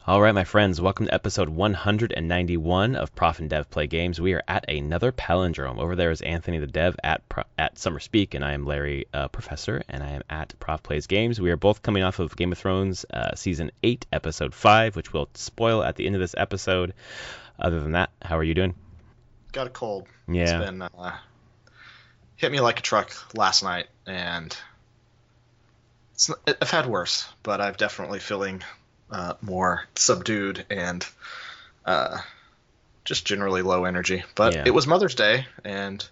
All right, my friends, welcome to episode 191 of Prof and Dev Play Games. We are at another palindrome. Over there is Anthony the Dev at Summer Speak, and I am Larry, Professor, and I am at Prof Plays Games. We are both coming off of Game of Thrones Season 8, Episode 5, which we'll spoil at the end of this episode. Other than that, how are you doing? Got a cold. Yeah. It's been hit me like a truck last night, and I've had worse, but I'm definitely feeling more subdued and just generally low energy. But It was Mother's Day, and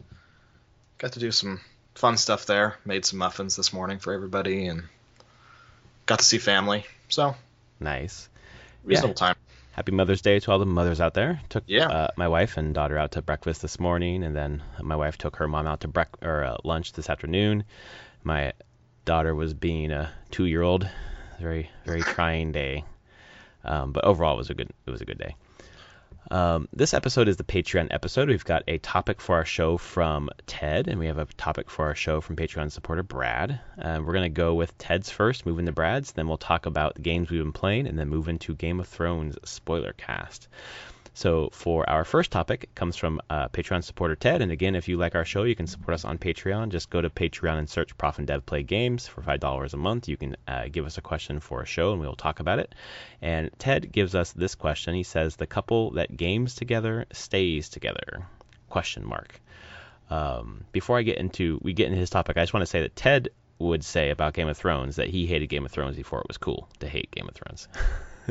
got to do some fun stuff there. Made some muffins this morning for everybody, and got to see family. So nice. Reasonable time. Happy Mother's Day to all the mothers out there. Took my wife and daughter out to breakfast this morning, and then my wife took her mom out to lunch this afternoon. My daughter was being a 2-year-old. Very, very trying day, but overall it was a good day. This episode is the Patreon episode. We've got a topic for our show from Ted, and we have a topic for our show from Patreon supporter Brad. We're going to go with Ted's first, move into Brad's, then we'll talk about the games we've been playing, and then move into Game of Thrones spoiler cast. So for our first topic, it comes from Patreon supporter Ted. And again, if you like our show, you can support us on Patreon. Just go to Patreon and search Prof and Dev Play Games for $5 a month. You can give us a question for a show, and we will talk about it. And Ted gives us this question. He says, "The couple that games together stays together?" ? Before we get into his topic, I just want to say that Ted would say about Game of Thrones that he hated Game of Thrones before it was cool to hate Game of Thrones.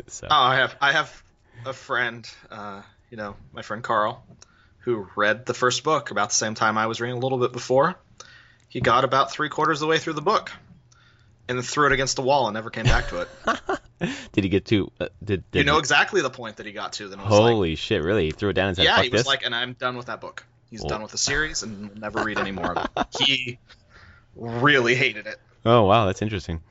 So. I have a friend, my friend Carl, who read the first book about the same time I was reading, a little bit before. He got about 3/4 of the way through the book and then threw it against the wall and never came back to it. Did he get to? You know exactly the point that he got to. Then holy shit! Really? He threw it down and said, "Yeah." Fuck He was this? like, "And I'm done with that book. He's done with the series and will never read any more of it." He really hated it. Oh wow, that's interesting.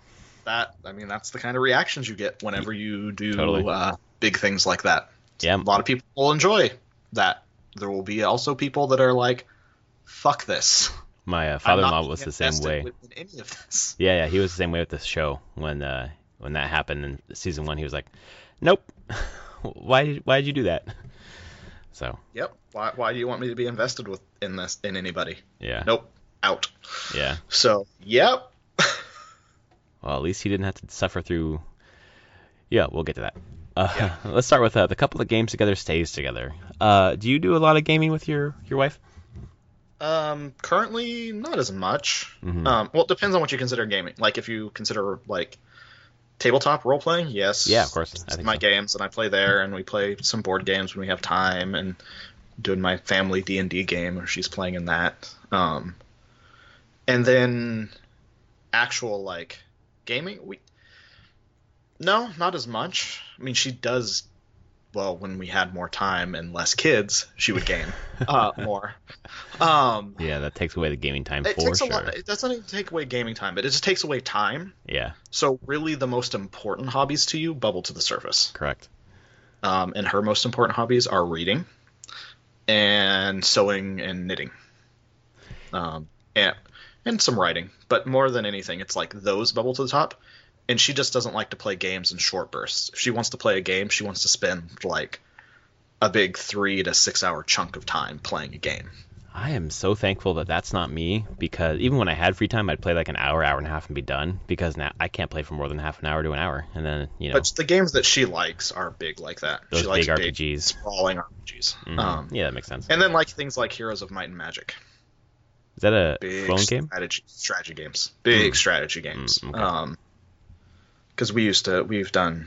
That's the kind of reactions you get whenever you do Totally. Big things like that. Yeah. A lot of people will enjoy that. There will be also people that are like, "Fuck this." My father-in-law was the same way. In any of this. Yeah, he was the same way with this show. When that happened in season 1, he was like, "Nope, why did you do that?" So. Yep. Why do you want me to be invested in anybody? Yeah. Nope. Out. Yeah. So. Yep. Well, at least he didn't have to suffer through. Yeah, we'll get to that. Let's start with the couple of games together stays together. Do you do a lot of gaming with your wife? Currently not as much. Mm-hmm. Well, it depends on what you consider gaming. Like if you consider like tabletop role playing, yes. Yeah, of course. I think my games, and I play there, and we play some board games when we have time, and doing my family D&D game where she's playing in that. And then actual like gaming, no, not as much. I mean, she does. Well, when we had more time and less kids, she would game more. Yeah, that takes away the gaming time for sure. It doesn't even take away gaming time, but it just takes away time. Yeah. So really, the most important hobbies to you bubble to the surface. Correct. And her most important hobbies are reading, and sewing and knitting, and some writing. But more than anything, it's like those bubble to the top. And she just doesn't like to play games in short bursts. If she wants to play a game, she wants to spend like a big 3 to 6 hour chunk of time playing a game. I am so thankful that that's not me, because even when I had free time, I'd play like an hour and a half and be done, because now I can't play for more than half an hour to an hour. And then, But the games that she likes are big like that. Those she likes big RPGs. Sprawling RPGs. Mm-hmm. Yeah, that makes sense. And then like things like Heroes of Might and Magic. Is that a big phone game? Strategy games. Big strategy games. Okay. Because we've done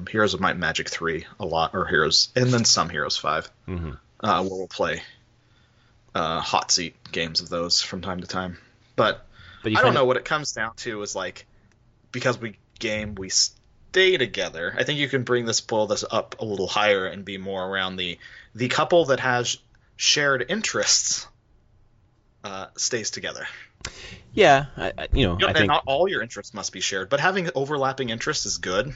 Heroes of Might and Magic 3 a lot, or Heroes, and then some Heroes 5, where we'll play hot seat games of those from time to time. But I don't know what it comes down to is like, because we game, we stay together. I think you can pull this up a little higher and be more around the couple that has shared interests stays together. Yeah, I think not all your interests must be shared, but having overlapping interests is good.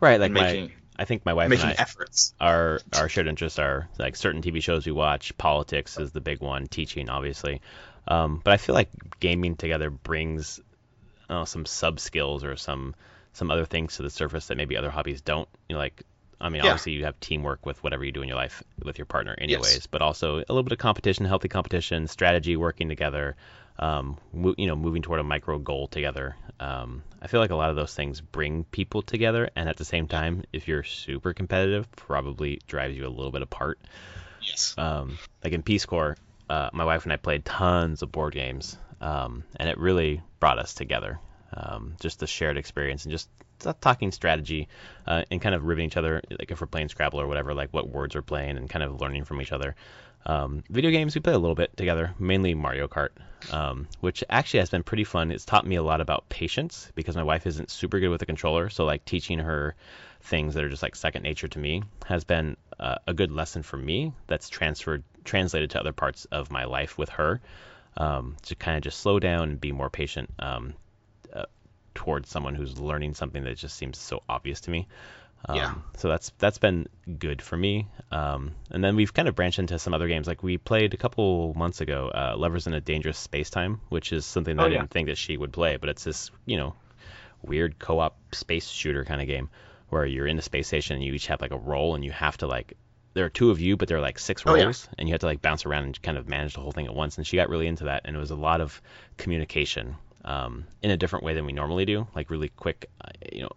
Right, like I think my wife and I, efforts. Our shared interests are like certain TV shows we watch. Politics is the big one. Teaching, obviously, but I feel like gaming together brings some sub skills or some some other things to the surface that maybe other hobbies don't. Like, I mean, obviously you have teamwork with whatever you do in your life with your partner anyways, yes. But also a little bit of competition, healthy competition, strategy, working together, moving toward a micro goal together. I feel like a lot of those things bring people together, and at the same time, if you're super competitive, probably drives you a little bit apart. Yes. Like in Peace Corps, my wife and I played tons of board games, and it really brought us together. Just the shared experience and just talking strategy, and kind of ribbing each other, like if we're playing Scrabble or whatever, like what words we're playing and kind of learning from each other. Video games, we play a little bit together, mainly Mario Kart, which actually has been pretty fun. It's taught me a lot about patience because my wife isn't super good with the controller. So like teaching her things that are just like second nature to me has been a good lesson for me that's translated to other parts of my life with her, to kind of just slow down and be more patient towards someone who's learning something that just seems so obvious to me. So that's been good for me. And then we've kind of branched into some other games. Like we played a couple months ago, Lovers in a Dangerous Space-Time, which is something that I didn't think that she would play, but it's this, weird co-op space shooter kind of game where you're in a space station and you each have like a role and you have to there are two of you, but there are like 6 roles, and you have to like bounce around and kind of manage the whole thing at once. And she got really into that, and it was a lot of communication, in a different way than we normally do, like really quick,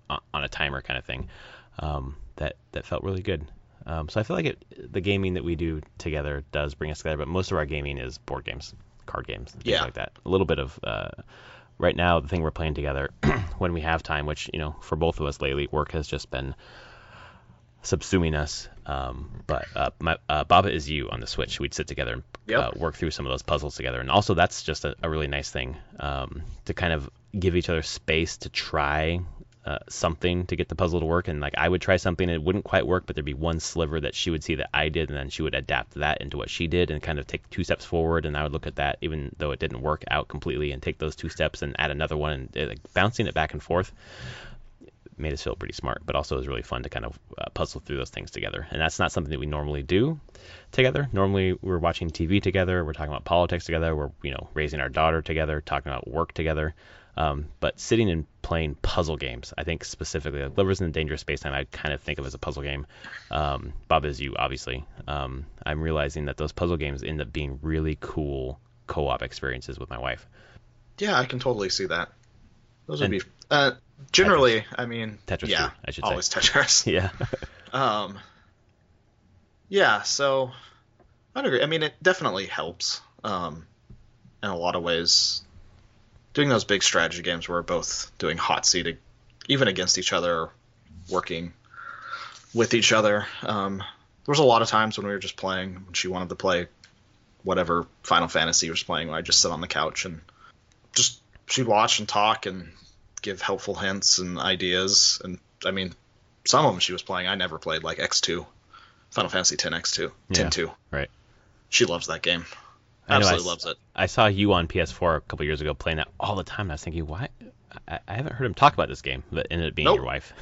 on a timer kind of thing. That felt really good. So I feel like the gaming that we do together does bring us together, but most of our gaming is board games, card games, things like that. A little bit of right now, the thing we're playing together when we have time, which for both of us lately, work has just been subsuming us. But Baba Is You on the Switch, we'd sit together and work through some of those puzzles together. And also that's just a really nice thing, to kind of give each other space to try something to get the puzzle to work. And like I would try something and it wouldn't quite work, but there'd be one sliver that she would see that I did, and then she would adapt that into what she did and kind of take 2 steps forward, and I would look at that even though it didn't work out completely and take those 2 steps and add another one, and like bouncing it back and forth made us feel pretty smart, but also it was really fun to kind of puzzle through those things together. And that's not something that we normally do together. Normally we're watching TV together, we're talking about politics together, we're raising our daughter together, talking about work together. But sitting and playing puzzle games, I think specifically like Lovers in a Dangerous Space-Time, I kind of think of as a puzzle game. Baba Is You, obviously. I'm realizing that those puzzle games end up being really cool co-op experiences with my wife. Yeah, I can totally see that. Those would be generally, Tetris. I mean, Tetris yeah, too, I should always say. Tetris. Yeah. Yeah, so I'd agree. I mean, it definitely helps in a lot of ways. Doing those big strategy games where we're both doing hot seat, even against each other, working with each other. There was a lot of times when we were just playing, when she wanted to play whatever Final Fantasy was playing, I just sit on the couch and just she'd watch and talk and give helpful hints and ideas. And I mean, some of them she was playing I never played, like X2, Final Fantasy X X2, yeah, 10-2. Right. She loves that game. I Absolutely loves it. I saw you on PS4 a couple years ago playing that all the time. And I was thinking, why? I haven't heard him talk about this game, but ended up being your wife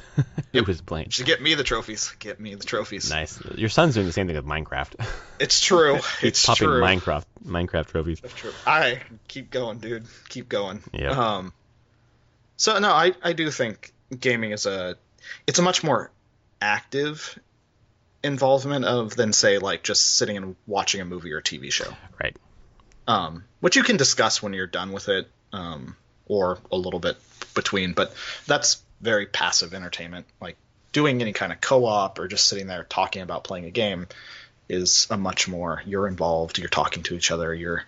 who was playing. Should get me the trophies. Get me the trophies. Nice. Your son's doing the same thing with Minecraft. It's true. He's popping true. Minecraft trophies. That's true. All right, keep going, dude. Keep going. Yeah. So no, I do think gaming is it's a much more active involvement than say like just sitting and watching a movie or a TV show. Right. Which you can discuss when you're done with it, or a little bit between, but that's very passive entertainment. Like doing any kind of co-op or just sitting there talking about playing a game is a much more, you're involved, you're talking to each other, you're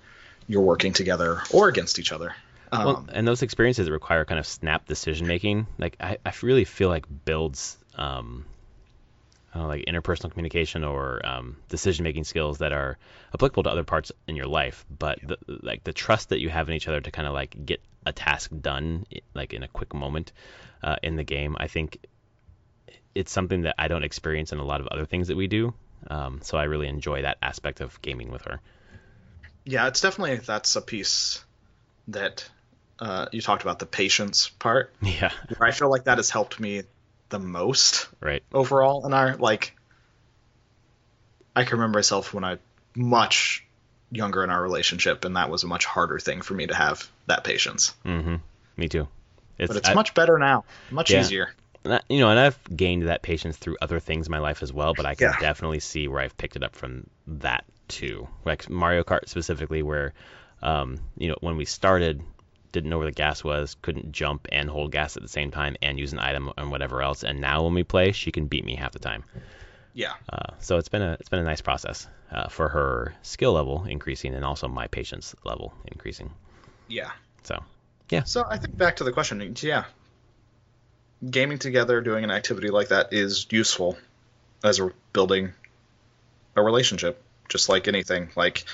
working together or against each other. Well, and those experiences that require kind of snap decision making, like I really feel like builds I don't know, like interpersonal communication or decision-making skills that are applicable to other parts in your life. But the trust that you have in each other to kind of like get a task done, like in a quick moment in the game, I think it's something that I don't experience in a lot of other things that we do. So I really enjoy that aspect of gaming with her. Yeah, it's definitely, that's a piece that you talked about, the patience part. Yeah. Where I feel like that has helped me the most, right, overall in our, like, I can remember myself when I much younger in our relationship, and that was a much harder thing for me to have, that patience. Mm-hmm. Me too. But it's much better now. Much easier. And I've gained that patience through other things in my life as well, but I can definitely see where I've picked it up from that too. Like Mario Kart specifically, where, when we started, didn't know where the gas was, couldn't jump and hold gas at the same time and use an item and whatever else. And now when we play, she can beat me half the time. Yeah. So it's been a nice process for her skill level increasing and also my patience level increasing. Yeah. So, yeah. So I think back to the question, yeah. Gaming together, doing an activity like that is useful as we're building a relationship, just like anything. Like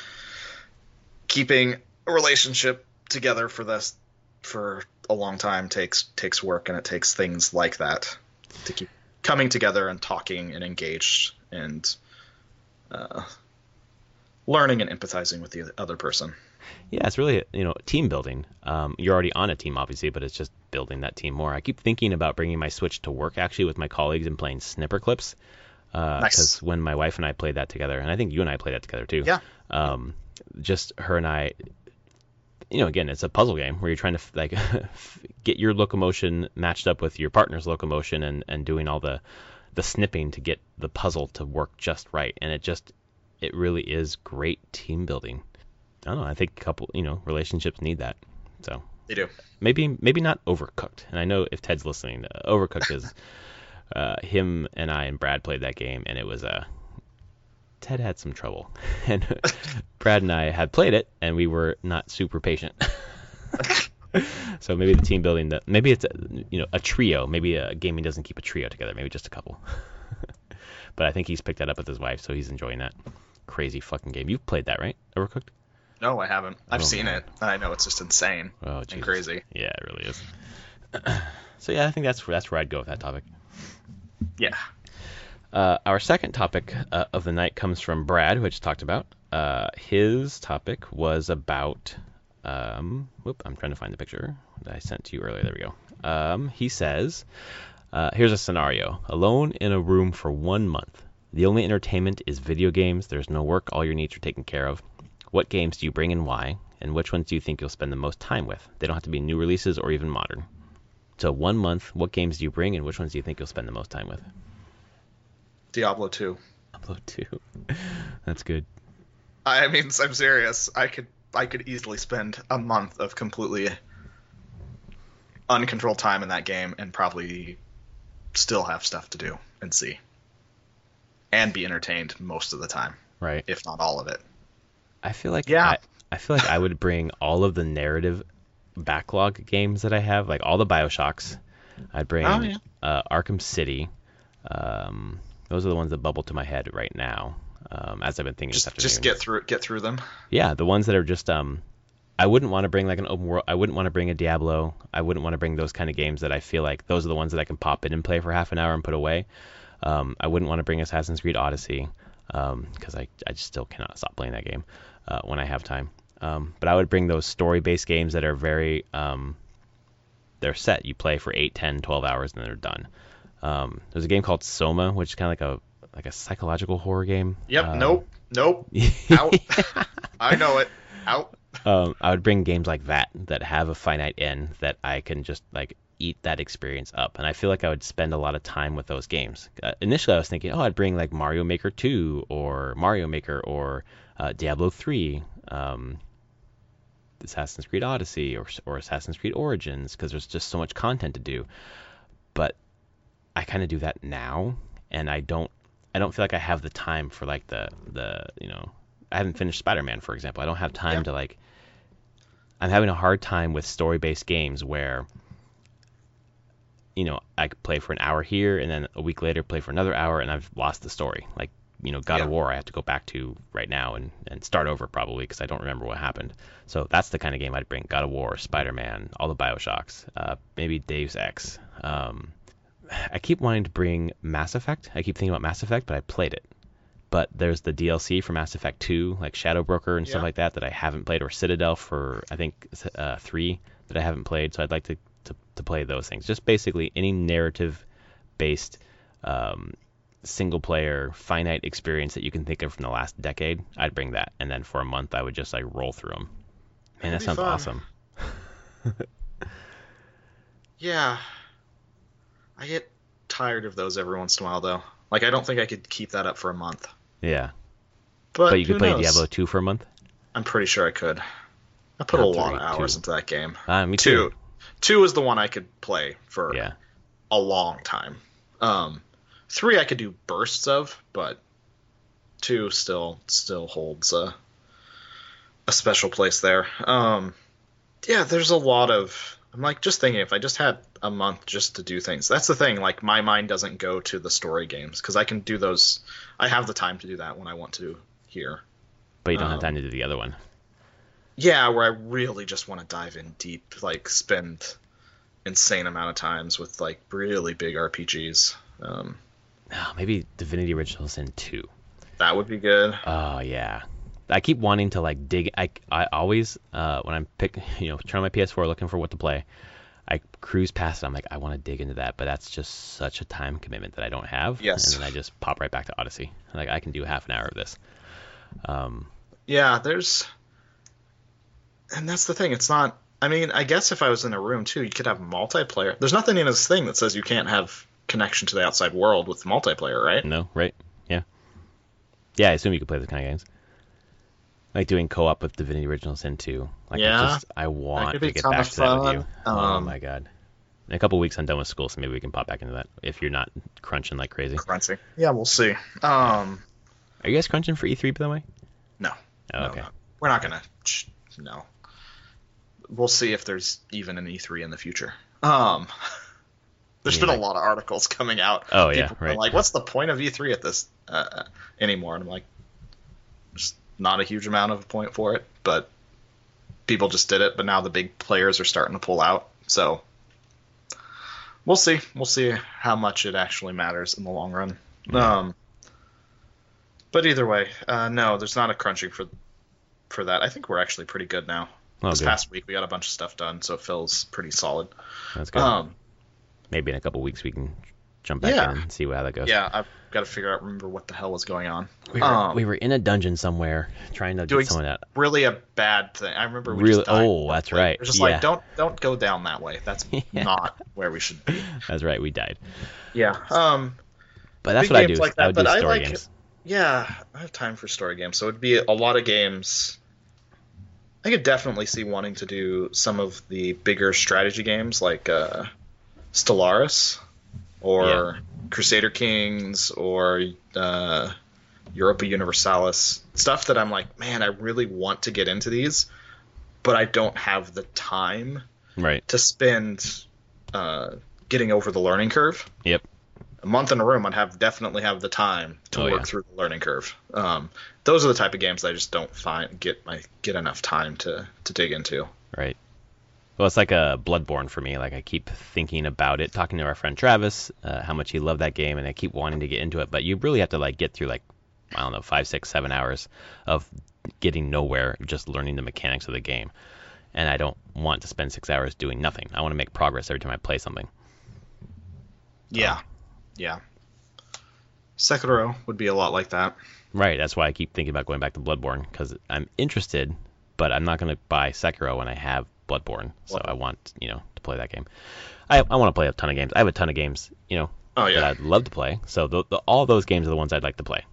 keeping a relationship together for a long time takes work, and it takes things like that to keep coming together and talking and engaged and learning and empathizing with the other person. Yeah, it's really, team building. You're already on a team, obviously, but it's just building that team more. I keep thinking about bringing my Switch to work, actually, with my colleagues and playing Snipper Clips. Nice. Because when my wife and I played that together, and I think you and I played that together, too. Yeah. Just her and I, again, it's a puzzle game where you're trying to, get your locomotion matched up with your partner's locomotion and doing all the snipping to get the puzzle to work just right. And it really is great team building. I don't know. I think a couple, relationships need that. So they do. Maybe not Overcooked. And I know if Ted's listening, Overcooked is him and I and Brad played that game, and it was Ted had some trouble, and Brad and I had played it, and we were not super patient. So maybe the team building, maybe it's a trio. Maybe gaming doesn't keep a trio together. Maybe just a couple. But I think he's picked that up with his wife, so he's enjoying that crazy fucking game. You've played that, right? Overcooked? No, I haven't. I've seen it. I know it's just insane and crazy. Yeah, it really is. So yeah, I think that's where I'd go with that topic. Yeah. Our second topic of the night comes from Brad, who I just talked about. His topic was about. I'm trying to find the picture that I sent to you earlier. There we go. He says, here's a scenario. Alone in a room for 1 month. The only entertainment is video games. There's no work. All your needs are taken care of. What games do you bring and why? And which ones do you think you'll spend the most time with? They don't have to be new releases or even modern. So 1 month, what games do you bring and which ones do you think you'll spend the most time with? Diablo 2. Diablo 2. That's good. I mean, I'm serious. I could easily spend a month of completely uncontrolled time in that game and probably still have stuff to do and see. And be entertained most of the time. Right. If not all of it. I feel like I would bring all of the narrative backlog games that I have, like all the BioShocks. I'd bring Arkham City. Those are the ones that bubble to my head right now. As I've been thinking this afternoon. Just get through them. Yeah, the ones that are just I wouldn't want to bring like an open world. I wouldn't want to bring a Diablo. I wouldn't want to bring those kind of games that I feel like those are the ones that I can pop in and play for half an hour and put away. I wouldn't want to bring Assassin's Creed Odyssey because I just still cannot stop playing that game when I have time. But I would bring those story-based games that are very they're set. You play for 8, 10, 12 hours and then they're done. There's a game called Soma, which is kind of like a psychological horror game. Yep. Nope. Out. I know it. Out. I would bring games like that have a finite end that I can just like eat that experience up. And I feel like I would spend a lot of time with those games. Initially, I was thinking, I'd bring like Mario Maker 2 or Mario Maker or Diablo 3, Assassin's Creed Odyssey or Assassin's Creed Origins, because there's just so much content to do. But I kind of do that now, and I don't feel like I have the time for like the I haven't finished Spider-Man, for example. I don't have time to like. I'm having a hard time with story-based games where, I could play for an hour here and then a week later play for another hour and I've lost the story. Like, God of War I have to go back to right now and start over probably because I don't remember what happened. So that's the kind of game I'd bring. God of War, Spider-Man, all the BioShocks, maybe Deus Ex. I keep wanting to bring Mass Effect. I keep thinking about Mass Effect, but I played it. But there's the DLC for Mass Effect 2, like Shadow Broker and stuff like that I haven't played, or Citadel for, I think, 3 that I haven't played. So I'd like to play those things. Just basically any narrative-based single-player, finite experience that you can think of from the last decade, I'd bring that. And then for a month, I would just like roll through them. Man, that sounds awesome. Yeah, I get tired of those every once in a while, though. Like, I don't think I could keep that up for a month. Yeah. But But you could who play knows? Diablo 2 for a month? I'm pretty sure I could. I put a Not lot of 3, hours 2. into that game. Me too. Two is the one I could play for Yeah. a long time. Three I could do bursts of, but two still holds a special place there. Yeah, there's a lot of. I'm like just thinking if I just had a month just to do things. That's the thing. Like my mind doesn't go to the story games because I can do those. I have the time to do that when I want to here. But you don't have time to do the other one. Yeah, where I really just want to dive in deep, like spend insane amount of times with like really big RPGs. Maybe Divinity Original Sin 2. That would be good. Oh yeah. I keep wanting to like dig. I always when I'm turn on my PS4 looking for what to play, I cruise past it. I'm like, I want to dig into that, but that's just such a time commitment that I don't have. Yes. And then I just pop right back to Odyssey. Like I can do half an hour of this. Yeah, and that's the thing. It's not. I mean, I guess if I was in a room too, you could have multiplayer. There's nothing in this thing that says you can't have connection to the outside world with multiplayer, right? No, right? Yeah. Yeah, I assume you could play those kind of games. Like doing co-op with Divinity Original Sin 2. Like Yeah, I want to be a get ton back of to that with you. fun. Oh my god. In a couple weeks I'm done with school, so maybe we can pop back into that if you're not crunching like crazy. Crunching. Yeah, we'll see. Are you guys crunching for E3 by the way? No. Oh, No, okay. no. We're not gonna. No. We'll see if there's even an E3 in the future. There's been a lot of articles coming out. Oh yeah, People are right. like, what's the point of E3 at this anymore? And I'm like, there's not a huge amount of a point for it, but people just did it. But now the big players are starting to pull out, so we'll see. We'll see how much it actually matters in the long run. Yeah. But either way, no, there's not a crunching for that. I think we're actually pretty good now. This past week we got a bunch of stuff done, so it feels pretty solid. That's good. Maybe in a couple weeks we can jump back in and see how that goes. Yeah, I've got to remember what the hell was going on. We were in a dungeon somewhere trying to get someone out. Really a bad thing. I remember we just died. Oh, that's right. We're just like, don't go down that way. That's not where we should be. That's right. We died. Yeah. But that's what I do. Like that, I would do story games. Yeah, I have time for story games, so it'd be a lot of games. I could definitely see wanting to do some of the bigger strategy games like Stellaris or Crusader Kings or Europa Universalis. Stuff that I'm like, man, I really want to get into these, but I don't have the time to spend getting over the learning curve. Yep. A month in a room, I'd definitely have the time to work through the learning curve. Those are the type of games I just don't get enough time to dig into. Right. Well, it's like a Bloodborne for me. Like I keep thinking about it, talking to our friend Travis, how much he loved that game, and I keep wanting to get into it. But you really have to like get through like, I don't know, 5, 6, 7 hours of getting nowhere, just learning the mechanics of the game. And I don't want to spend 6 hours doing nothing. I want to make progress every time I play something. Yeah. Yeah. Sekiro would be a lot like that. Right. That's why I keep thinking about going back to Bloodborne, because I'm interested, but I'm not going to buy Sekiro when I have Bloodborne. So I want, to play that game. I want to play a ton of games. I have a ton of games, that I'd love to play. So all those games are the ones I'd like to play.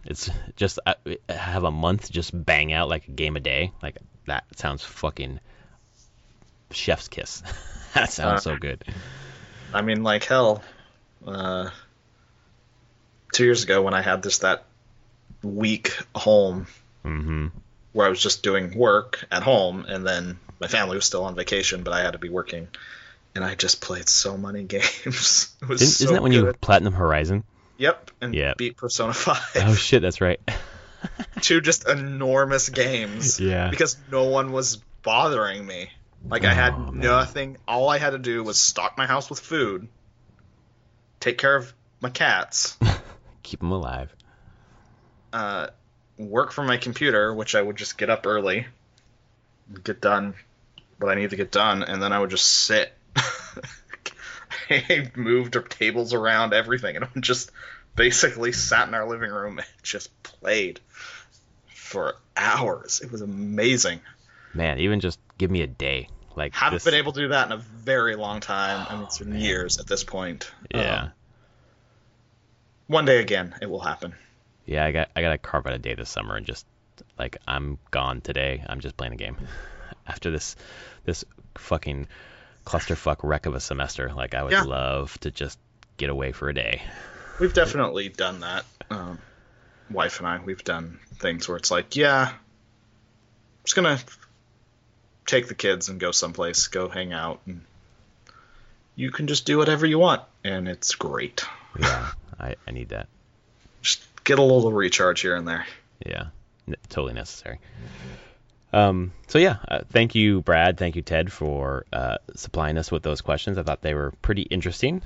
It's just I have a month just bang out like a game a day. Like that sounds fucking chef's kiss. That sounds so good. I mean, like hell. 2 years ago when I had that week home where I was just doing work at home and then my family was still on vacation, but I had to be working, and I just played so many games. It was Isn't that when you Platinum Horizon? Yep, and beat Persona 5. Oh shit, that's right. 2 just enormous games. Yeah. Because no one was bothering me. Like I had nothing. All I had to do was stock my house with food, take care of my cats, keep them alive, work from my computer, which I would just get up early, get done what I need to get done, and then I would just sit. I moved tables around, everything, and I just basically sat in our living room and just played for hours. It was amazing. Man, even just give me a day. Like haven't been able to do that in a very long time. I mean, it's been years at this point. Yeah. One day again, it will happen. Yeah, I gotta carve out a day this summer and just like I'm gone today. I'm just playing a game. After this fucking clusterfuck wreck of a semester, like I would love to just get away for a day. We've definitely done that. Wife and I, we've done things where it's like, yeah, I'm just gonna take the kids and go someplace, go hang out, and you can just do whatever you want, and it's great. Yeah, I need that. Just get a little recharge here and there. Yeah, totally necessary. So yeah, thank you, Brad. Thank you, Ted, for supplying us with those questions. I thought they were pretty interesting.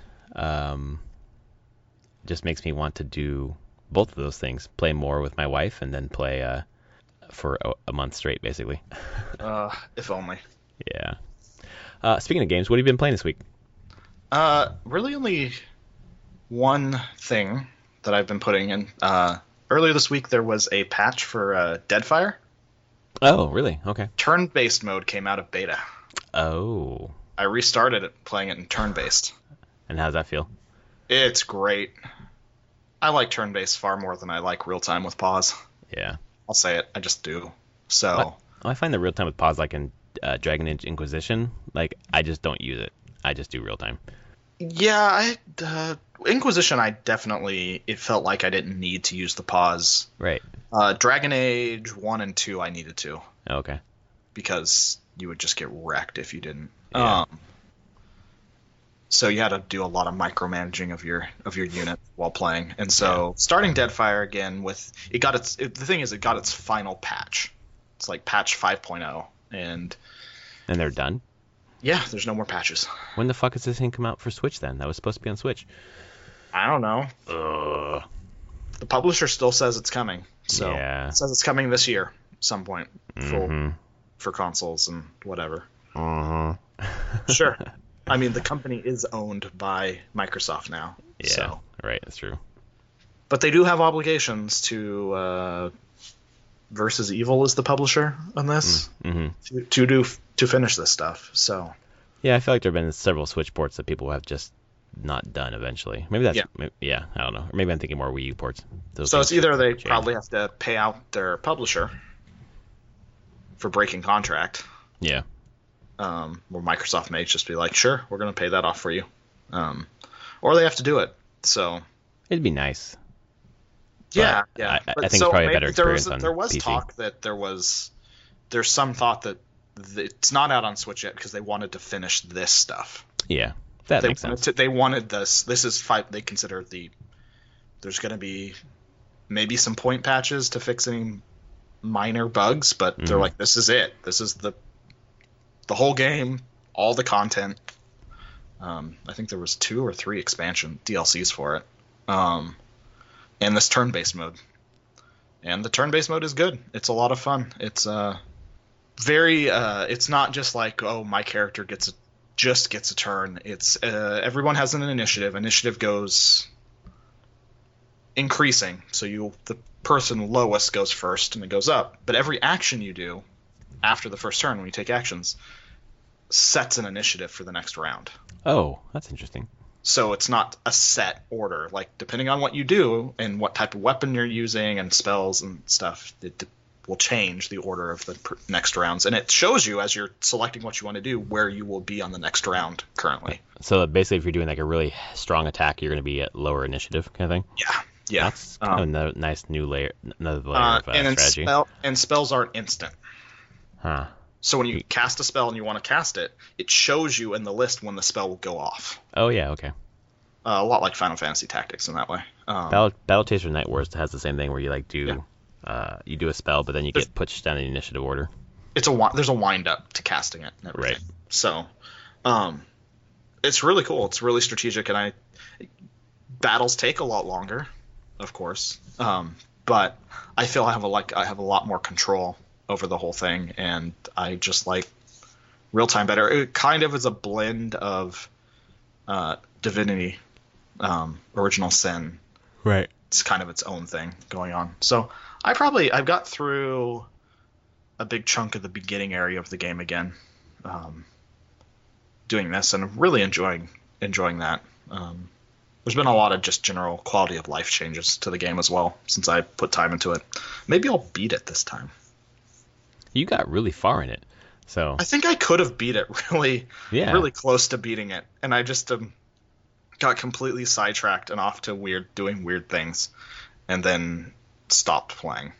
Just makes me want to do both of those things: play more with my wife, and then play for a month straight, basically. If only. Yeah. Speaking of games, what have you been playing this week? Really only one thing that I've been putting in. Earlier this week, there was a patch for Deadfire. Oh, really? Okay. Turn-based mode came out of beta. Oh. I restarted it, playing it in turn-based. And how's that feel? It's great. I like turn-based far more than I like real-time with pause. Yeah. I'll say it. I just do. So. I find the real-time with pause, like in Dragon Age Inquisition, like I just don't use it. I just do real-time. Yeah, Inquisition, it felt like I didn't need to use the pause. Right. Dragon Age 1 and 2, I needed to. Okay. Because you would just get wrecked if you didn't. Yeah. So you had to do a lot of micromanaging of your unit while playing. And so starting Deadfire again it got its final patch. It's like patch 5.0 and they're done? Yeah, there's no more patches. When the fuck is this thing come out for Switch then? That was supposed to be on Switch. I don't know. The publisher still says it's coming. So it says it's coming this year, some point, for consoles and whatever. Sure. I mean, the company is owned by Microsoft now. Yeah, so. Right, that's true. But they do have obligations to Versus Evil is the publisher on this to finish this stuff. So yeah, I feel like there have been several Switch ports that people have just not done eventually. Maybe that's I don't know. Or maybe I'm thinking more Wii U ports. So it's either they probably have to pay out their publisher for breaking contract. Yeah. Where Microsoft may just be like, sure, we're going to pay that off for you. Or they have to do it. So it'd be nice. Yeah. I think it's probably a better experience on There was PC. talk that there's some thought that it's not out on Switch yet because they wanted to finish this stuff. Yeah, that makes sense. They wanted this. This is they consider there's going to be maybe some point patches to fix any minor bugs, but they're like, this is it. This is the whole game, all the content. I think there was 2 or 3 expansion DLCs for it. And this turn-based mode. And the turn-based mode is good. It's a lot of fun. It's it's not just like, oh, my character gets a turn. It's everyone has an initiative. Initiative goes increasing. So the person lowest goes first and it goes up. But every action you do after the first turn when you take actions sets an initiative for the next round. Oh, that's interesting. So it's not a set order. Like, depending on what you do and what type of weapon you're using and spells and stuff, it will change the order of the next rounds. And it shows you, as you're selecting what you want to do, where you will be on the next round currently. So basically, if you're doing like a really strong attack, you're going to be at lower initiative kind of thing? Yeah. That's kind of a nice new layer, another layer of strategy. And spells aren't instant. Huh. So when you cast a spell and you want to cast it, it shows you in the list when the spell will go off. Oh, yeah, okay. A lot like Final Fantasy Tactics in that way. Battle Chaser Night Wars has the same thing where you like do you do a spell, but then you get pushed down in the initiative order. There's a wind up to casting it and everything. Right. So it's really cool. It's really strategic, and battles take a lot longer, of course. But I feel I have a lot more control over the whole thing, and I just like real time better. It kind of is a blend of Divinity, Original Sin. Right. It's kind of its own thing going on. So I've got through a big chunk of the beginning area of the game again. doing this and really enjoying that. There's been a lot of just general quality of life changes to the game as well since I put time into it. Maybe I'll beat it this time. You got really far in it, so I think I could have beat it really close to beating it, and I just got completely sidetracked and off to doing weird things, and then stopped playing.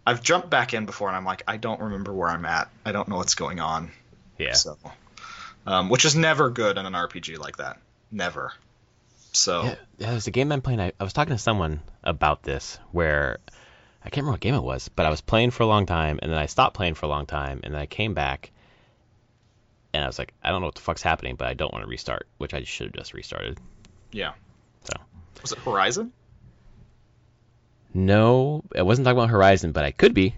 I've jumped back in before, and I'm like, I don't remember where I'm at. I don't know what's going on. Yeah. So, which is never good in an RPG like that. Never. So. Yeah, there's a game I'm playing. I was talking to someone about this where I can't remember what game it was, but I was playing for a long time, and then I stopped playing for a long time, and then I came back, and I was like, I don't know what the fuck's happening, but I don't want to restart, which I should have just restarted. Yeah. So. Was it Horizon? No, I wasn't talking about Horizon, but I could be.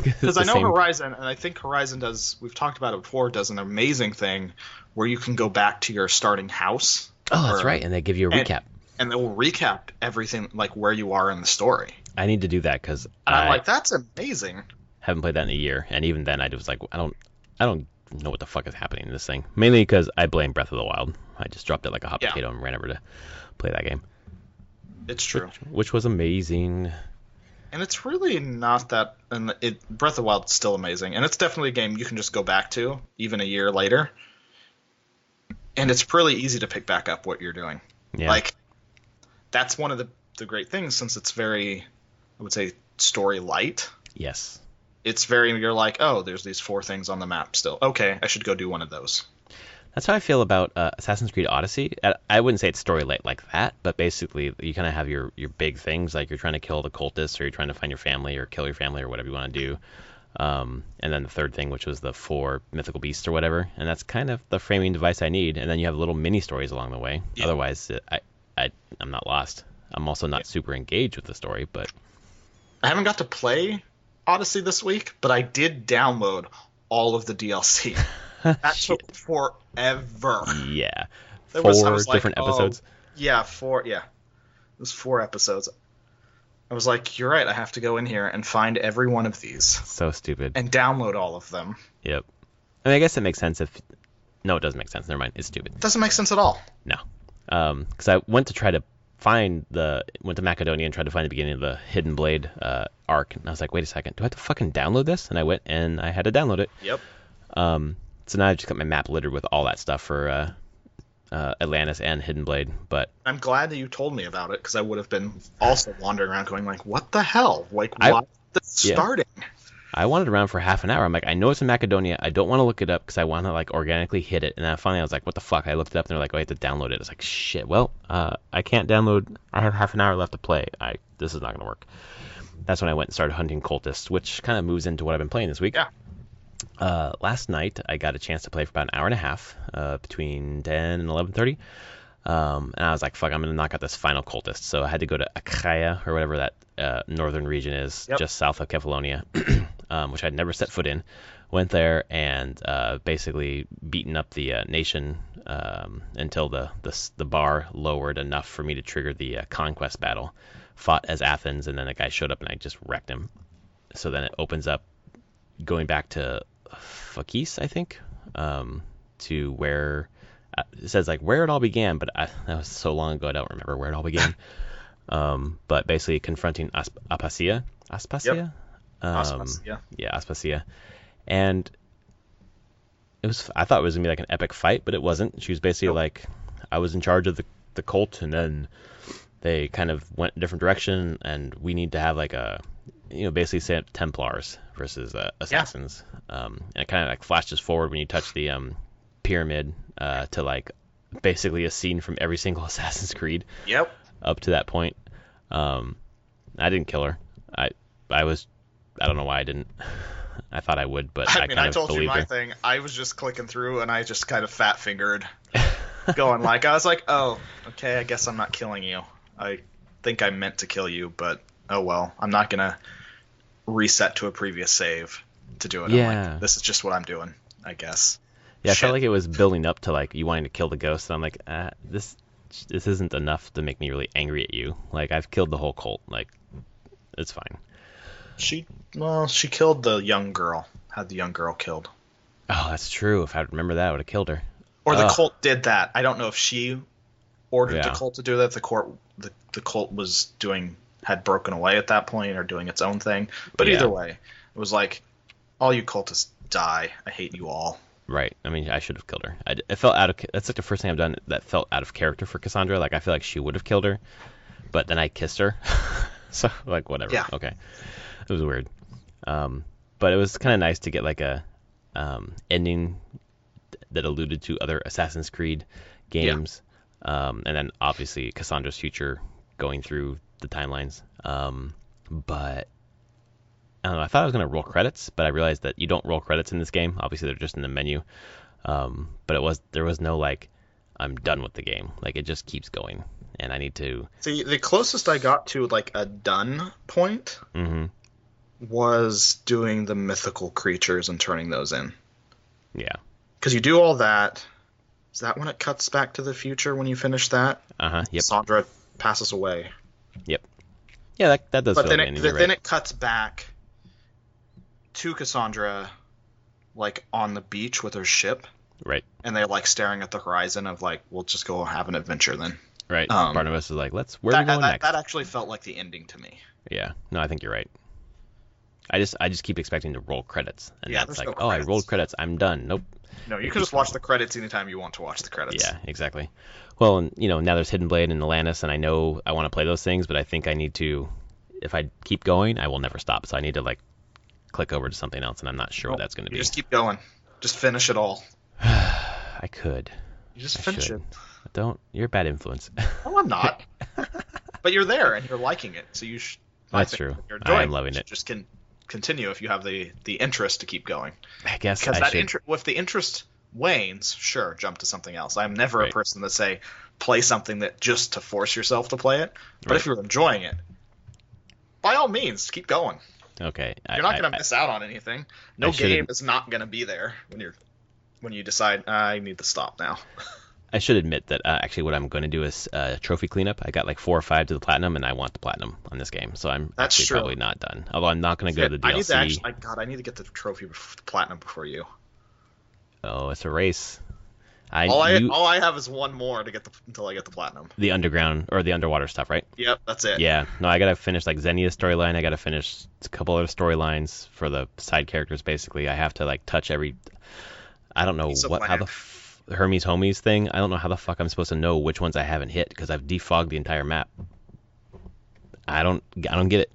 Because I know Horizon, and I think Horizon we've talked about it before, does an amazing thing where you can go back to your starting house. Oh, that's right, and they give you a recap. And they will recap everything, like where you are in the story. I need to do that because I'm like, that's amazing. Haven't played that in a year, and even then I was like, I don't know what the fuck is happening in this thing. Mainly because I blame Breath of the Wild. I just dropped it like a hot potato and ran over to play that game. It's true. Which was amazing. And it's really not that. And Breath of the Wild is still amazing, and it's definitely a game you can just go back to even a year later. And it's really easy to pick back up what you're doing. Yeah. Like, that's one of the great things, since it's very, I would say, story light. Yes. It's very, you're like, oh, there's these 4 things on the map still. Okay, I should go do one of those. That's how I feel about Assassin's Creed Odyssey. I wouldn't say it's story light like that, but basically you kind of have your big things, like you're trying to kill the cultists, or you're trying to find your family, or kill your family, or whatever you want to do. And then the third thing, which was the 4 mythical beasts or whatever, and that's kind of the framing device I need. And then you have little mini stories along the way. Yeah. Otherwise, I'm not lost. I'm also not super engaged with the story, but I haven't got to play Odyssey this week, but I did download all of the DLC. That took forever. Yeah. There 4 was different episodes. Yeah, 4. Yeah, it was 4 episodes. I was like, you're right. I have to go in here and find every one of these. So stupid. And download all of them. Yep. I mean, I guess it makes sense if. No, it doesn't make sense. Never mind. It's stupid. It doesn't make sense at all. No. Because I went to try to went to Macedonia and tried to find the beginning of the Hidden Blade arc, and I was like, wait a second, do I have to fucking download this? And I went and I had to download it. Yep. So now I've just got my map littered with all that stuff for Atlantis and Hidden Blade. But I'm glad that you told me about it, because I would have been also wandering around going like, what the hell? Like, why is this starting? I wandered around for half an hour. I'm like, I know it's in Macedonia. I don't want to look it up because I want to like organically hit it. And then finally I was like, what the fuck? I looked it up and they're like, oh, I have to download it. I was like, shit. Well, I can't download. I have half an hour left to play. This is not going to work. That's when I went and started hunting cultists, which kind of moves into what I've been playing this week. Yeah. Last night I got a chance to play for about an hour and a half, between 10 and 11:30. And I was like, fuck, I'm going to knock out this final cultist. So I had to go to Achaia, or whatever that northern region is, just south of Kefalonia, which I'd never set foot in. Went there and basically beaten up the nation until the bar lowered enough for me to trigger the conquest battle. Fought as Athens, and then the guy showed up and I just wrecked him. So then it opens up going back to Phakis, I think, to where... it says like where it all began, but that was so long ago I don't remember where it all began. But basically confronting Aspasia. Yep. Aspasia. Yeah, Aspasia. And I thought it was gonna be like an epic fight, but it wasn't. She was basically like, I was in charge of the cult, and then they kind of went a different direction, and we need to have like a, basically say Templars versus assassins. And it kind of like flashes forward when you touch the pyramid to like basically a scene from every single Assassin's Creed. Yep. Up to that point. I didn't kill her. I don't know why I didn't. I thought I would, but I kind of told you my her. thing. I was just clicking through, and I just kind of fat fingered, going like, I was like, oh, okay, I guess I'm not killing you. I think I meant to kill you, but oh well. I'm not gonna reset to a previous save to do it. Yeah. I'm like, this is just what I'm doing, I guess. Yeah, I felt like it was building up to like you wanting to kill the ghost, and I'm like, this isn't enough to make me really angry at you. Like, I've killed the whole cult. Like, it's fine. She killed the young girl. Had the young girl killed. Oh, that's true. If I remember that, I would have killed her. Or the cult did that. I don't know if she ordered the cult to do that. The cult had broken away at that point or doing its own thing. But either way, it was like, all you cultists die. I hate you all. Right. I mean, I should have killed her. It felt that's like the first thing I've done that felt out of character for Cassandra. Like, I feel like she would have killed her, but then I kissed her. So, like, whatever. Yeah. Okay. It was weird. But it was kind of nice to get like a ending that alluded to other Assassin's Creed games. Yeah. And then obviously Cassandra's future going through the timelines. But I don't know. I thought I was going to roll credits, but I realized that you don't roll credits in this game. Obviously, they're just in the menu. But there was no like, I'm done with the game. Like, it just keeps going, and I need to. See, the closest I got to like a done point was doing the mythical creatures and turning those in. Yeah. Because you do all that. Is that when it cuts back to the future when you finish that? Yep. Sandra passes away. Yep. Yeah, that does. But then it cuts back to Cassandra, like on the beach with her ship. Right. And they're like staring at the horizon of like, we'll just go have an adventure then. Right. Barnabas is like, where are we going next? That actually felt like the ending to me. Yeah. No, I think you're right. I just keep expecting to roll credits, and that's like, no I rolled credits, I'm done. Nope. No, you can just watch the credits anytime you want to watch the credits. Yeah, exactly. Well, and now there's Hidden Blade and Atlantis, and I know I want to play those things, but I think I need to. If I keep going, I will never stop. So I need to like click over to something else, and I'm not sure what that's going to be. Just keep going. Just finish it all. I could. You just finish it. Don't. You're a bad influence. No, I'm not. But you're there and you're liking it, so you should. That's true. I am loving it. Just continue if you have the interest to keep going. I guess because if the interest wanes, sure, jump to something else. I'm never a person to say play something that just to force yourself to play it. But if you're enjoying it, by all means, keep going. Okay. You're not going to miss out on anything. No game is not going to be there when you decide I need to stop now. I should admit that actually what I'm going to do is trophy cleanup. I got like 4 or 5 to the platinum, and I want the platinum on this game, so I'm probably not done. Although I'm not going to go to the DLC. I need to get the trophy platinum before you. Oh, it's a race. All I have is one more until I get the platinum. The underground or the underwater stuff, right? Yep, that's it. Yeah. No, I got to finish like Xenia's storyline. I got to finish a couple other storylines for the side characters. Basically, I have to like touch every. I don't know how the Hermes homies thing. I don't know how the fuck I'm supposed to know which ones I haven't hit because I've defogged the entire map. I don't get it.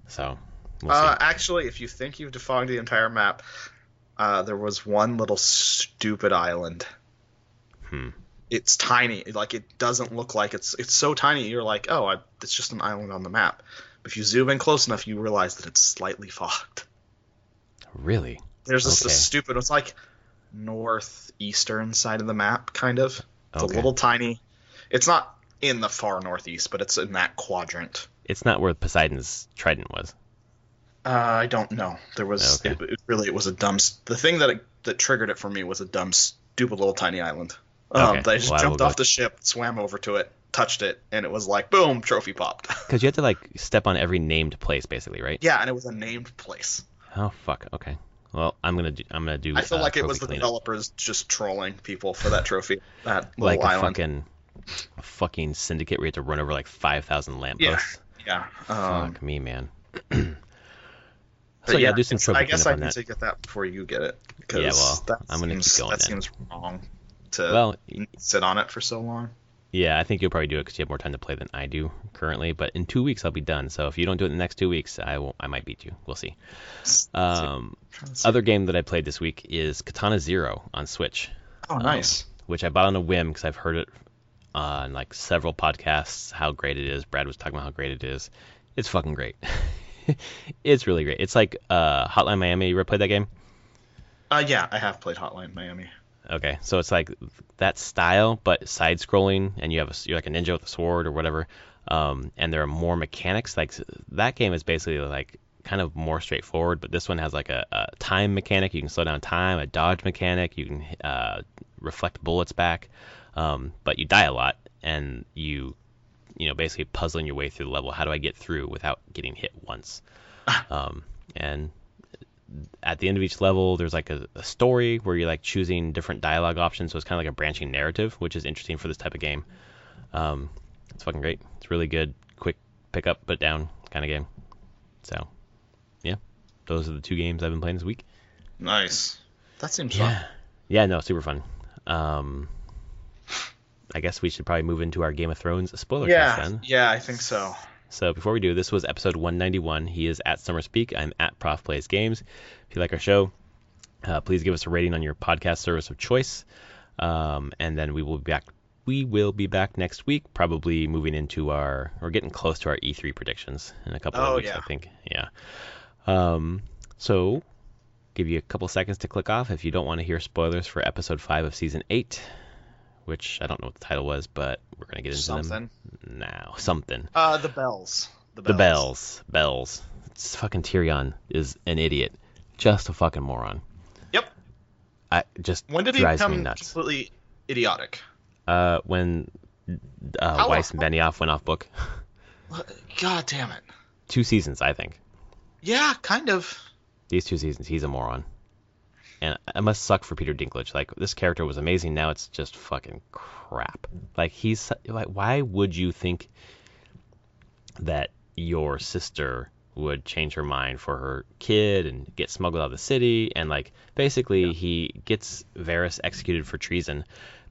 So we'll see. Actually, if you think you've defogged the entire map, there was one little stupid island. It's tiny. Like, it doesn't look like it's so tiny. You're like, it's just an island on the map. But if you zoom in close enough, you realize that it's slightly fogged. Really? There's this stupid. It's like northeastern side of the map, kind of. It's a little tiny. It's not in the far northeast, but it's in that quadrant. It's not where Poseidon's trident was. I don't know. There was it was a dumb. The thing that triggered it for me was a dumb, stupid little tiny island. I just jumped off the ship, swam over to it, touched it, and it was like, boom, trophy popped. Because you had to like step on every named place, basically, right? Yeah, and it was a named place. Oh fuck. Okay. Well, I'm gonna do. I feel like it was the developers just trolling people for that trophy, that little like island. A fucking syndicate where you had to run over like 5,000 lampposts. Yeah. Fuck me, man. So do some trophy. I guess I need to get that before you get it. Yeah, well, I'm gonna keep going. That seems wrong to sit on it for so long. Yeah, I think you'll probably do it because you have more time to play than I do currently. But in 2 weeks, I'll be done. So if you don't do it in the next 2 weeks, I might beat you. We'll see. Other game that I played this week is Katana Zero on Switch. Oh, nice. Which I bought on a whim because I've heard it on like several podcasts how great it is. Brad was talking about how great it is. It's fucking great. It's really great. It's like Hotline Miami. You ever played that game? Yeah, I have played Hotline Miami. Okay, so it's like that style, but side-scrolling, and you're like a ninja with a sword or whatever. And there are more mechanics. Like that game is basically like kind of more straightforward, but this one has like a time mechanic. You can slow down time, a dodge mechanic. You can reflect bullets back, but you die a lot, and you basically puzzling your way through the level. How do I get through without getting hit once? And at the end of each level, there's like a story where you're like choosing different dialogue options. So it's kind of like a branching narrative, which is interesting for this type of game. It's fucking great. It's really good, quick pick up, put down kind of game. So, yeah, those are the 2 games I've been playing this week. Nice. That seems fun. Yeah, no, super fun. I guess we should probably move into our Game of Thrones spoiler cast then. Yeah, I think so. So before we do, this was episode 191. He is at Summer Speak. I'm at Prof Plays Games. If you like our show, please give us a rating on your podcast service of choice. And then we will be back. We will be back next week, probably moving into we're getting close to our E3 predictions in a couple of weeks, I think. Yeah. So give you a couple seconds to click off if you don't want to hear spoilers for episode 5 of season 8. Which I don't know what the title was, but we're going to get into them now. Something. The bells. The bells. It's fucking Tyrion is an idiot. Just a fucking moron. Yep. When did he become completely idiotic? When Weiss and Benioff went off book. God damn it. 2 seasons, I think. Yeah, kind of. These 2 seasons, he's a moron. And it must suck for Peter Dinklage. Like, this character was amazing. Now it's just fucking crap. Like, he's like, why would you think that your sister would change her mind for her kid and get smuggled out of the city? And like, basically, he gets Varys executed for treason,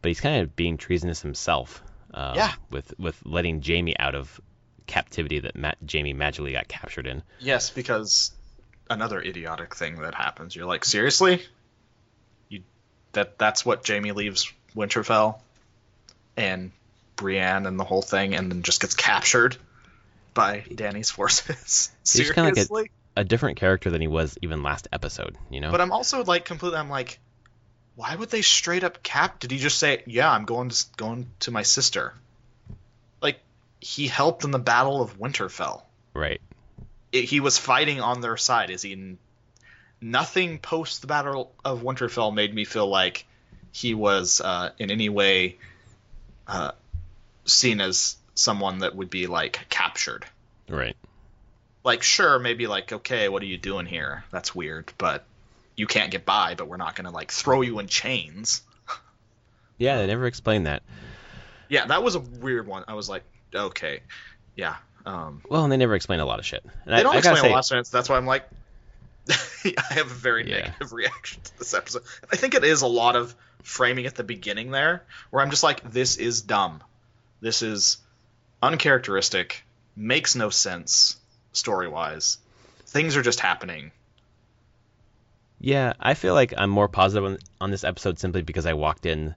but he's kind of being treasonous himself. With letting Jaime out of captivity that Jaime magically got captured in. Yes, because another idiotic thing that happens. You're like, seriously? That's what Jaime leaves Winterfell and Brienne and the whole thing, and then just gets captured by Dany's forces. Seriously? He's kind of like a different character than he was even last episode, you know? But I'm also like I'm like, why would they straight up Did he just say, yeah, I'm going to my sister? Like, he helped in the Battle of Winterfell. Right. He was fighting on their side. Nothing post the Battle of Winterfell made me feel like he was in any way seen as someone that would be like captured. Right. Like, sure, maybe like, okay, what are you doing here? That's weird, but you can't get by, but we're not going to like throw you in chains. Yeah, they never explained that. Yeah, that was a weird one. I was like, okay, yeah. Well, and they never explain a lot of shit. And they don't explain a lot of shit. That's why I'm like, I have a very negative reaction to this episode. I think it is a lot of framing at the beginning there, where I'm just like, this is dumb. This is uncharacteristic, makes no sense story-wise. Things are just happening. Yeah, I feel like I'm more positive on this episode simply because I walked in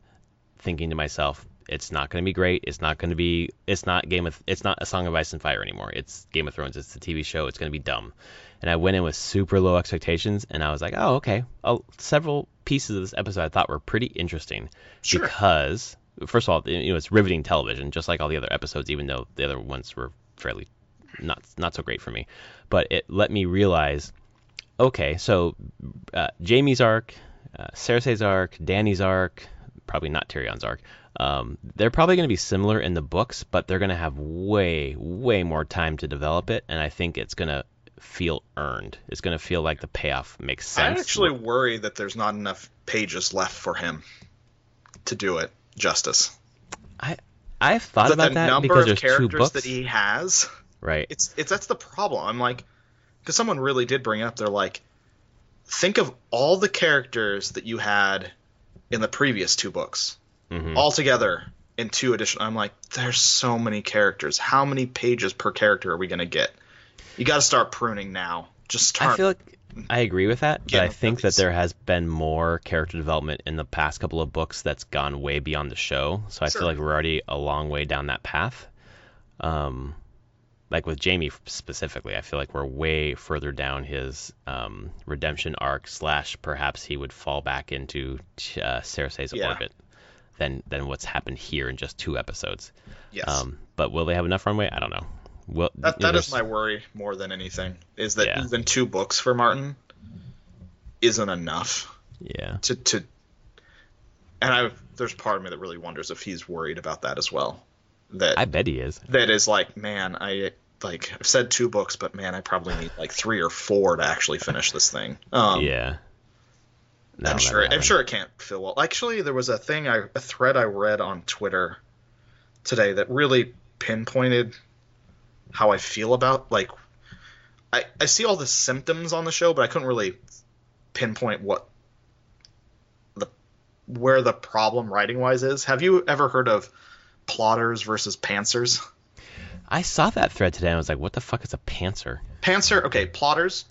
thinking to myself, it's not going to be great. It's not a Song of Ice and Fire anymore. It's Game of Thrones. It's the TV show. It's going to be dumb. And I went in with super low expectations, and I was like, oh, okay. Several pieces of this episode I thought were pretty interesting. Sure. Because, first of all, it's riveting television, just like all the other episodes, even though the other ones were fairly not so great for me. But it let me realize, okay, so Jaime's arc, Cersei's arc, Dany's arc, probably not Tyrion's arc, they're probably going to be similar in the books, but they're going to have way, way more time to develop it, and I think it's going to feel earned. It's going to feel like the payoff makes sense. I actually worry that there's not enough pages left for him to do it justice. I've thought about that because there's 2 books that he has. Right. It's that's the problem. I'm like, because someone really did bring up, they're like, think of all the characters that you had in the previous 2 books, all together in 2 additional. I'm like, there's so many characters. How many pages per character are we going to get? You got to start pruning now. Just start. I feel like I agree with that, but I think that there has been more character development in the past couple of books that's gone way beyond the show. So I feel like we're already a long way down that path. Like with Jaime specifically, I feel like we're way further down his redemption arc / perhaps he would fall back into Cersei's orbit than what's happened here in just 2 episodes. Yes. But will they have enough runway? I don't know. Well, that is my worry more than anything, is that even 2 books for Martin isn't enough. Yeah. And there's part of me that really wonders if he's worried about that as well. I bet he is. That is like, man, like I've said 2 books, but man, I probably need like 3 or 4 to actually finish this thing. Yeah. No, I'm sure it can't feel well. Actually, there was a thread I read on Twitter today that really pinpointed how I feel about, like, I see all the symptoms on the show, but I couldn't really pinpoint where the problem writing wise is. Have you ever heard of plotters versus pantsers? I saw that thread today and I was like, what the fuck is a pantser? Pantser, okay, plotters,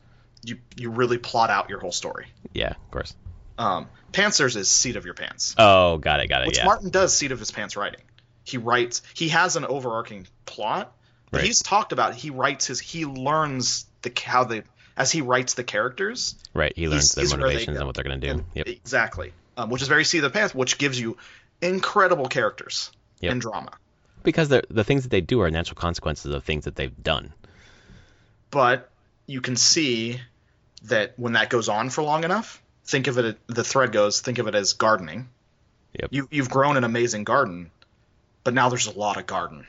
you really plot out your whole story. Yeah, of course. Pantsers is seat of your pants. Oh, got it, which yeah. Martin does seat of his pants writing. He has an overarching plot, but he's talked about, he learns as he writes the characters. Right, he learns their motivations and what they're going to do. Yep. Exactly. Which is very seat of the pants, which gives you incredible characters and drama. Because the things that they do are natural consequences of things that they've done. But you can see that when that goes on for long enough, think of it as gardening. Yep. You've grown an amazing garden, but now there's a lot of garden.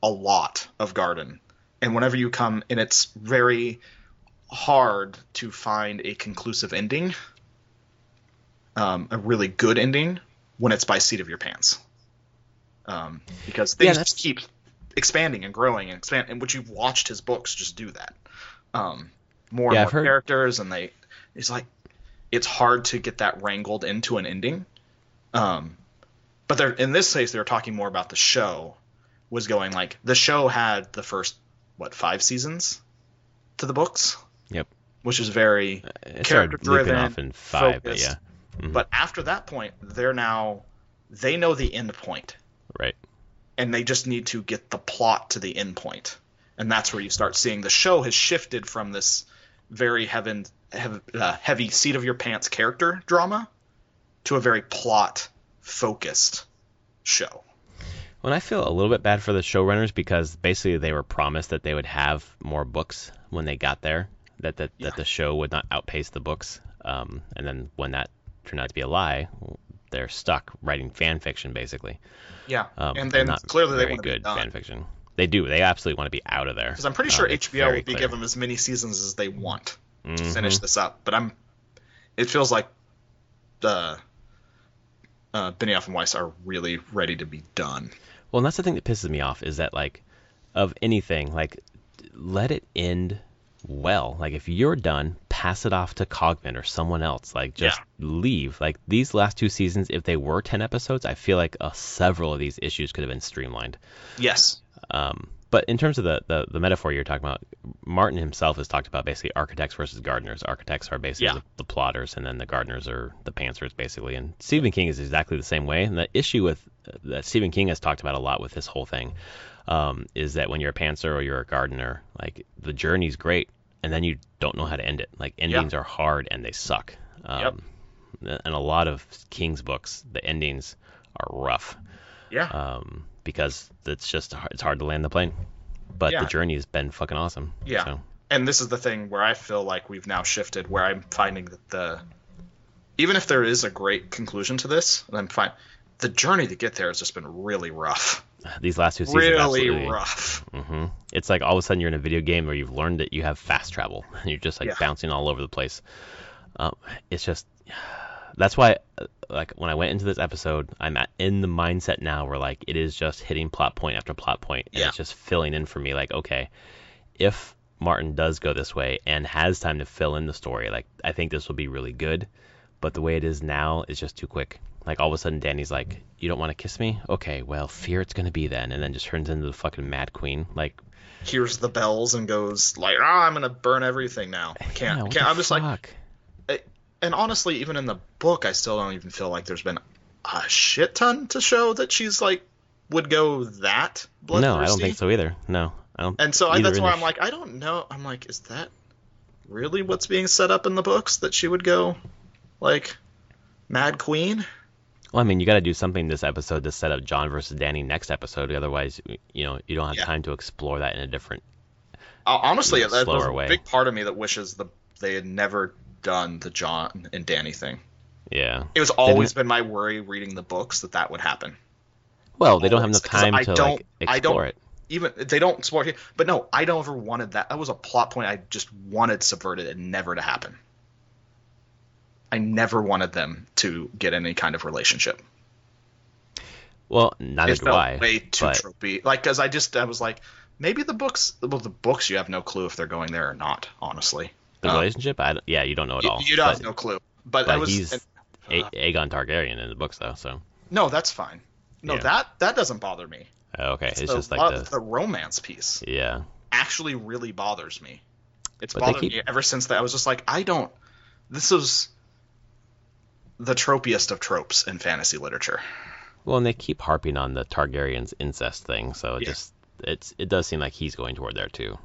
A lot of garden. And whenever you come, and it's very hard to find a conclusive ending, a really good ending, when it's by seat of your pants. Because things just keep expanding and growing and which you've watched his books just do that. More and more characters, and it's like, it's hard to get that wrangled into an ending. But in this case, they're talking more about the show was going, like, the show had the first 5 seasons to the books. Yep. Which is very character driven, off in 5, but yeah. Mm-hmm. But after that point, they know the end point. Right. And they just need to get the plot to the end point. And that's where you start seeing the show has shifted from this very heavy seat of your pants character drama to a very plot focused show. Well, I feel a little bit bad for the showrunners because basically they were promised that they would have more books when they got there, that the show would not outpace the books. And then when that turned out to be a lie, they're stuck writing fan fiction basically. Yeah, and then clearly they want to good fan fiction. They do. They absolutely want to be out of there. Because I'm pretty sure HBO will be given them as many seasons as they want to finish this up. But it feels like Benioff and Weiss are really ready to be done. Well, and that's the thing that pisses me off is that, like, of anything, like, let it end well. Like, if you're done, pass it off to Cogman or someone else. Like, just leave. Like, these last 2 seasons, if they were 10 episodes, I feel like several of these issues could have been streamlined. Yes. But in terms of the metaphor you're talking about, Martin himself has talked about basically architects versus gardeners. Architects are basically the plotters, and then the gardeners are the pantsers, basically. And Stephen King is exactly the same way. And the issue that Stephen King has talked about a lot with this whole thing is that when you're a pantser or you're a gardener, like, the journey's great, and then you don't know how to end it. Like, endings are hard and they suck. And a lot of King's books, the endings are rough. Yeah. Because it's hard to land the plane. But the journey has been fucking awesome. Yeah. So. And this is the thing where I feel like we've now shifted, where I'm finding that even if there is a great conclusion to this, I'm fine. The journey to get there has just been really rough. These last 2 seasons, really absolutely rough. Mm-hmm. It's like all of a sudden you're in a video game where you've learned that you have fast travel, and you're just like bouncing all over the place. It's just, that's why, like, when I went into this episode, I'm in the mindset now where, like, it is just hitting plot point after plot point, and it's just filling in for me. Like, okay, if Martin does go this way and has time to fill in the story, like, I think this will be really good. But the way it is now is just too quick. Like, all of a sudden Danny's like, you don't want to kiss me? Okay, well, fear it's going to be then. And then just turns into the fucking Mad Queen. Like, hears the bells and goes, like, I'm going to burn everything now. I can't. I'm just like, and honestly, even in the book, I still don't even feel like there's been a shit ton to show that she's, like, would go that bloodthirsty. No, I don't think so either. No, I don't. And so that's why I'm like, I don't know. I'm like, is that really what's being set up in the books, that she would go, like, Mad Queen? Well, I mean, you got to do something this episode to set up John versus Danny next episode. Otherwise, you don't have time to explore that in a different, honestly, there's way. A big part of me that wishes they had never done the John and Danny thing. Yeah. It was always been my worry reading the books that would happen. Well, they don't have enough time to explore it. even they don't support him. But no, I never wanted that. That was a plot point I just wanted subverted and never to happen. I never wanted them to get any kind of relationship. Well, neither do I. Way too tropey. Like, because I was like, maybe the books you have no clue if they're going there or not. Honestly, the relationship, you don't know at all. You don't have no clue. But he's Aegon Targaryen in the books, though. So no, that's fine. No, that doesn't bother me. Okay, it's just like the romance piece. Yeah, actually really bothers me. It's bothered me ever since that. I was just like, this is the tropiest of tropes in fantasy literature. Well, and they keep harping on the Targaryens incest thing, so it does seem like he's going toward there too,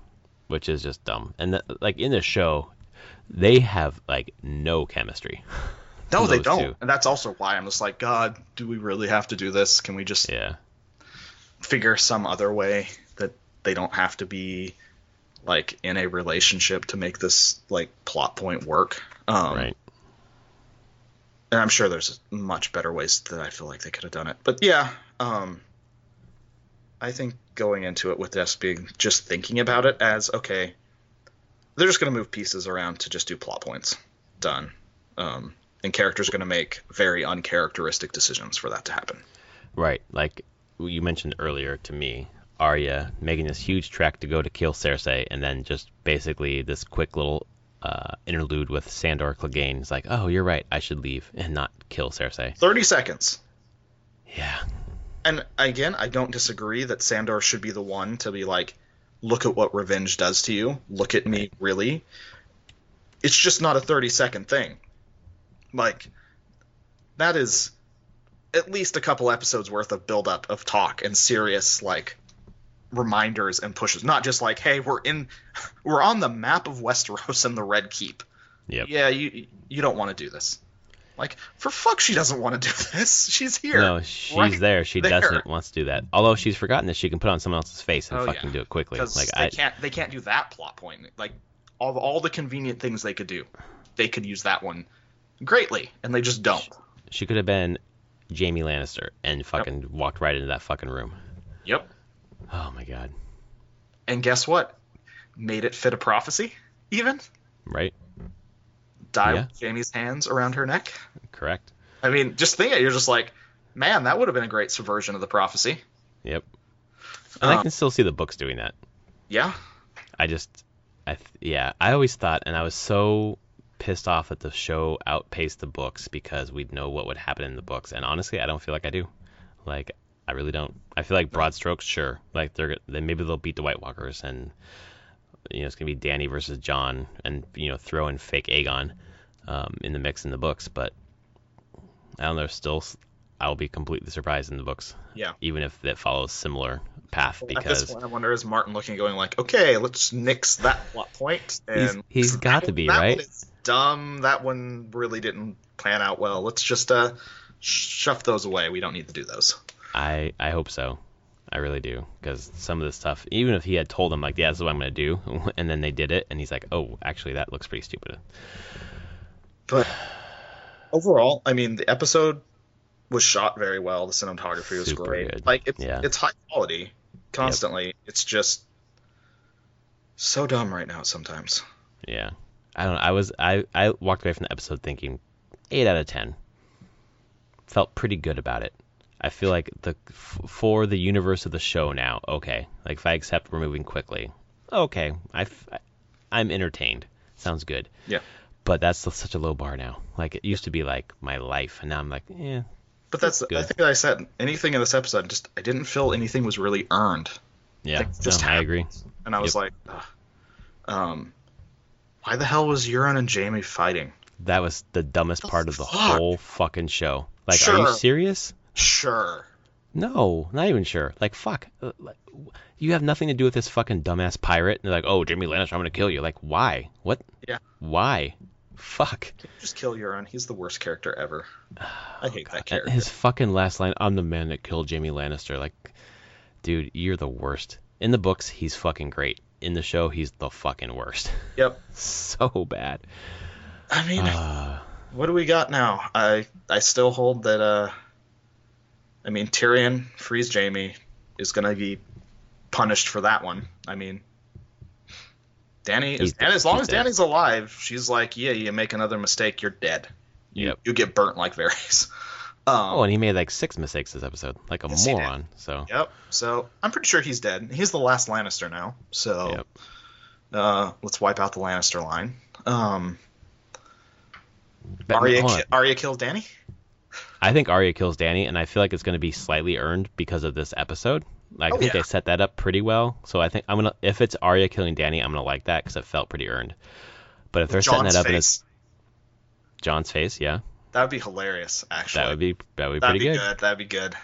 which is just dumb. And like in the show, they have like no chemistry. No, they don't. Two. And that's also why I'm just like, God, do we really have to do this? Can we just figure some other way that they don't have to be like in a relationship to make this like plot point work? Right. And I'm sure there's much better ways that I feel like they could have done it. But yeah, I think going into it with this being just thinking about it as, okay, they're just going to move pieces around to just do plot points. Done. And characters are going to make very uncharacteristic decisions for that to happen. Right. Like you mentioned earlier to me, Arya making this huge trek to go to kill Cersei, and then just basically this quick little interlude with Sandor Clegane. It's like, oh, you're right, I should leave and not kill Cersei. 30 seconds. Yeah. And again, I don't disagree that Sandor should be the one to be like, look at what revenge does to you. Look at me, really. It's just not a 30-second thing. Like, that is at least a couple episodes worth of build-up of talk and serious, like, reminders and pushes. Not just like, hey, we're on the map of Westeros and the Red Keep. Yep. Yeah, you don't want to do this. Like, for fuck, she doesn't want to do this. She's here. No, she's there. She doesn't want to do that. Although she's forgotten that she can put on someone else's face and fucking do it quickly. Like, they can't do that plot point. Like, all the convenient things they could do, they could use that one greatly, and they just don't. She could have been Jaime Lannister and fucking walked right into that fucking room. Yep. Oh my god. And guess what? Made it fit a prophecy, even. Right. Die with Jaime's hands around her neck. Correct. I mean, just think it. You're just like, man, that would have been a great subversion of the prophecy. Yep. And I can still see the books doing that. Yeah. I always thought, and I was so pissed off that the show outpaced the books because we'd know what would happen in the books. And honestly, I don't feel like I do. Like, I really don't. I feel like broad strokes, sure. Like maybe they'll beat the White Walkers, and it's gonna be Dany versus Jon, and throw in fake Aegon in the mix in the books. But I don't know. Still, I'll be completely surprised in the books. Yeah. Even if it follows similar path, because at this point, I wonder, is Martin looking going like, okay, let's nix that plot point, and he's got to be that right. One is dumb. That one really didn't pan out well. Let's just shove those away. We don't need to do those. I hope so. I really do, because some of this stuff, even if he had told them like, yeah, this is what I'm going to do, and then they did it, and he's like, oh, actually, that looks pretty stupid. But overall, I mean, the episode was shot very well. The cinematography was super great. Good. Like it's high quality constantly. Yep. It's just so dumb right now sometimes. Yeah, I don't know. I walked away from the episode thinking 8 out of 10. Felt pretty good about it. I feel like for the universe of the show now, okay. Like if I accept we're moving quickly, okay. I'm entertained. Sounds good. Yeah. But that's such a low bar now. Like it used to be like my life, and now I'm like, yeah. But that's good. I think I said anything in this episode. I didn't feel anything was really earned. Yeah. I agree. And I was like, why the hell was Euron and Jaime fighting? That was the dumbest part of the whole fucking show. Like, are you serious? Sure. No, not even sure. Like, fuck. You have nothing to do with this fucking dumbass pirate. And they're like, oh, Jaime Lannister, I'm going to kill you. Like, why? What? Yeah. Why? Fuck. Just kill Euron. He's the worst character ever. I hate that character. His fucking last line, I'm the man that killed Jaime Lannister. Like, dude, you're the worst. In the books, he's fucking great. In the show, he's the fucking worst. Yep. So bad. I mean, what do we got now? I still hold that, Tyrion frees Jaime is going to be punished for that one. I mean, as long as Danny's alive, she's like, yeah, you make another mistake, you're dead. You get burnt like Varys. And he made like 6 mistakes this episode, like a moron. So yep. So I'm pretty sure he's dead. He's the last Lannister now. So let's wipe out the Lannister line. Arya kills Danny. I think Arya kills Danny, and I feel like it's going to be slightly earned because of this episode. Like, I think they set that up pretty well. So I think if it's Arya killing Danny, I'm gonna like that because it felt pretty earned. But if they're setting that up in Jon's face, yeah. That would be hilarious, actually. That would be pretty good. That'd be good.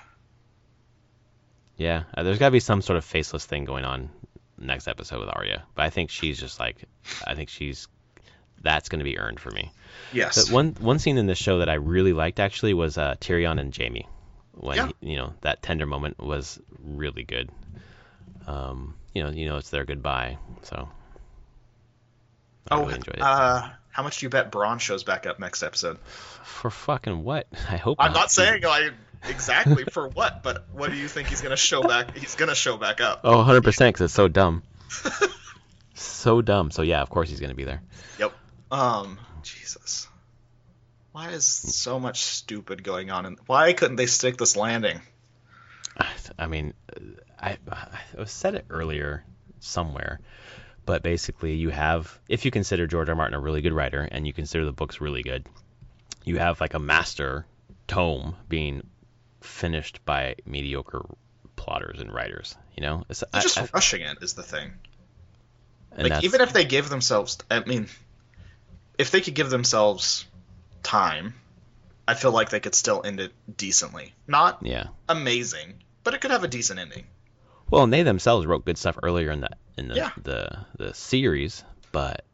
Yeah, there's got to be some sort of faceless thing going on next episode with Arya. But I think she's just like, that's going to be earned for me. Yes. But one scene in this show that I really liked actually was Tyrion and Jaime. When that tender moment was really good. It's their goodbye. So I really enjoyed it. How much do you bet Bronn shows back up next episode? For fucking what? I hope I'm not saying exactly for what, but what do you think he's going to show back? He's going to show back up. Oh, 100%, because it's so dumb. So dumb. So yeah, of course he's going to be there. Yep. Jesus. Why is so much stupid going on? And why couldn't they stick this landing? I mean, I said it earlier somewhere. But basically, if you consider George R. Martin a really good writer, and you consider the books really good, you have like a master tome being finished by mediocre plotters and writers. They're just rushing it is the thing. Like, even if they give themselves, if they could give themselves time, I feel like they could still end it decently. Not amazing, but it could have a decent ending. Well, and they themselves wrote good stuff earlier in the series, but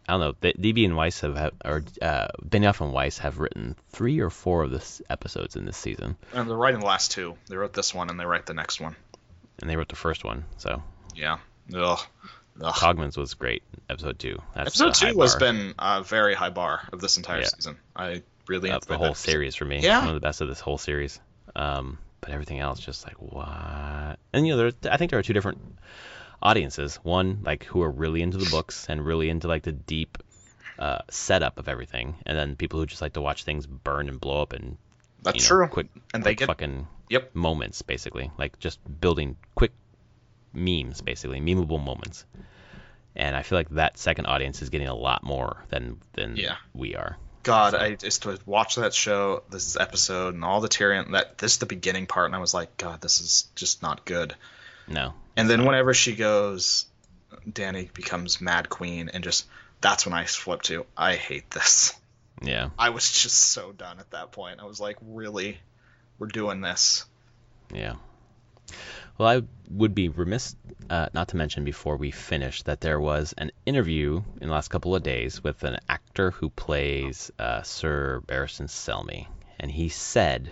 I don't know. DB and Weiss Benioff and Weiss have written 3 or 4 of the episodes in this season. And they're writing the last 2. They wrote this one, and they write the next one. And they wrote the first one, so yeah. Ugh. Cogman's was great. Episode 2. Episode 2 has been a very high bar of this entire season. I really enjoyed the whole series for me. Yeah. One of the best of this whole series. But everything else, just like, what? And I think there are 2 different audiences. One, like, who are really into the books and really into like the deep setup of everything, and then people who just like to watch things burn and blow up and that's true. Quick, and they get fucking moments, basically, like just building quick memes, basically memeable moments. And I feel like that second audience is getting a lot more than we are. God, so. I just to watch that show, this episode, and all the Tyrion. This is the beginning part, and I was like, God, this is just not good. No. And then whenever she goes, Dany becomes Mad Queen, and that's when I flip to, I hate this. Yeah. I was just so done at that point. I was like, really, we're doing this. Yeah. Well, I would be remiss not to mention before we finish that there was an interview in the last couple of days with an actor who plays Sir Barristan Selmy. And he said,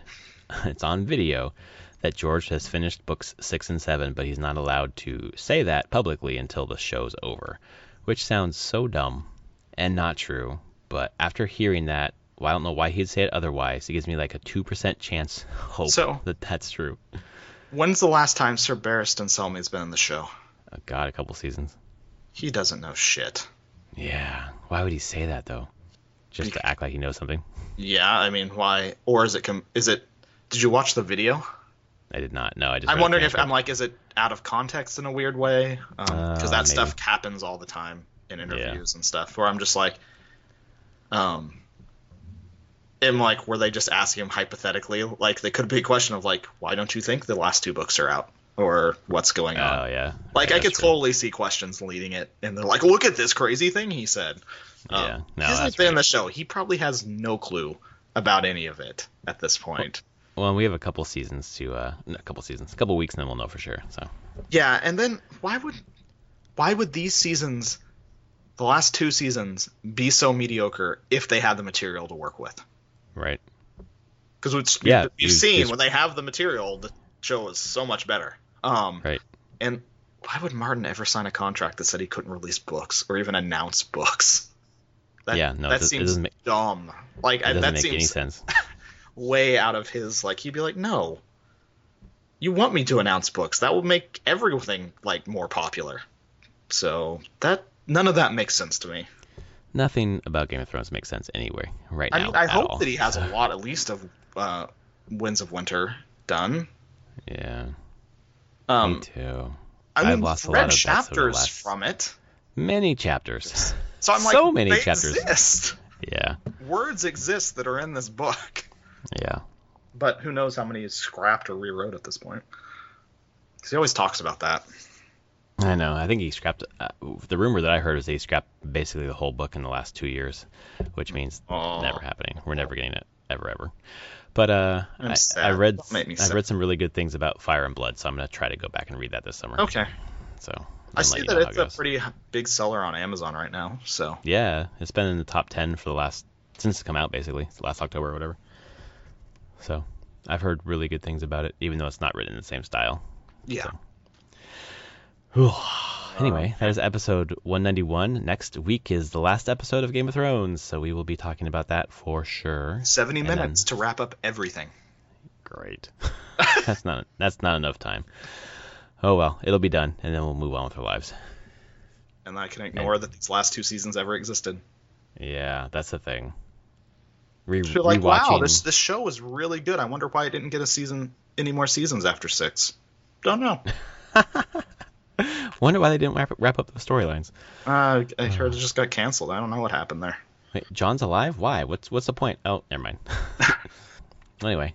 it's on video, that George has finished books 6 and 7, but he's not allowed to say that publicly until the show's over. Which sounds so dumb and not true. But after hearing that, well, I don't know why he'd say it otherwise. It gives me like a 2% chance hope that that's true. When's the last time Sir Barristan Selmy's been in the show? Oh, God, a couple seasons. He doesn't know shit. Yeah. Why would he say that, though? Just to act like he knows something? Yeah, I mean, why? Or is it... Did you watch the video? I did not. No, I just... I'm wondering if... is it out of context in a weird way? Because that stuff happens all the time in interviews and stuff, where I'm just like... were they just asking him hypothetically? Like, they could be a question of, like, why don't you think the last 2 books are out? Or what's going on? Oh, yeah. Like, I could totally see questions leading it, and they're like, look at this crazy thing he said. Yeah. No, he hasn't been in the show. He probably has no clue about any of it at this point. Well, we have a couple seasons a couple weeks, and then we'll know for sure. So. Yeah, and then why would these seasons, the last 2 seasons, be so mediocre if they had the material to work with? Right. Because we've seen when they have the material, the show is so much better. Right. And why would Martin ever sign a contract that said he couldn't release books or even announce books? That seems dumb. Like, it doesn't that make seems any sense. way out of his, like, he'd be like, no. You want me to announce books. That will make everything, like, more popular. So, none of that makes sense to me. Nothing about Game of Thrones makes sense anyway, right now. I hope that he has a lot, at least, of Winds of Winter done. Yeah. Me too. I've lost a lot of chapters from it. Many chapters. So I'm like, so many chapters. Exist. Yeah. Words exist that are in this book. Yeah. But who knows how many is scrapped or rewrote at this point? Because he always talks about that. I know. I think he scrapped. The rumor that I heard is he scrapped basically the whole book in the last 2 years, which means never happening. We're never getting it ever. But I read some really good things about Fire and Blood, so I'm gonna try to go back and read that this summer. Okay. So I see that it's a pretty big seller on Amazon right now. So yeah, it's been in the top 10 for since it's come out, basically last October or whatever. So I've heard really good things about it, even though it's not written in the same style. Yeah. So. Anyway, that is episode 191. Next week is the last episode of Game of Thrones, so we will be talking about that for sure. 70 minutes to wrap up everything. Great. That's not enough time. Oh well, it'll be done, and then we'll move on with our lives. And I can ignore that these last 2 seasons ever existed. Yeah, that's the thing. Wow, this show was really good. I wonder why it didn't get any more seasons after 6. Don't know. Wonder why they didn't wrap up the storylines. I heard it just got canceled. I don't know what happened there. Wait, John's alive? Why? What's the point? Oh, never mind. Anyway,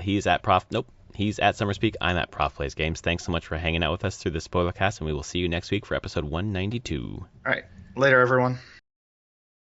he's at Summerspeak. I'm at Prof Plays Games. Thanks so much for hanging out with us through the spoiler cast, and we will see you next week for episode 192. All right. Later, everyone.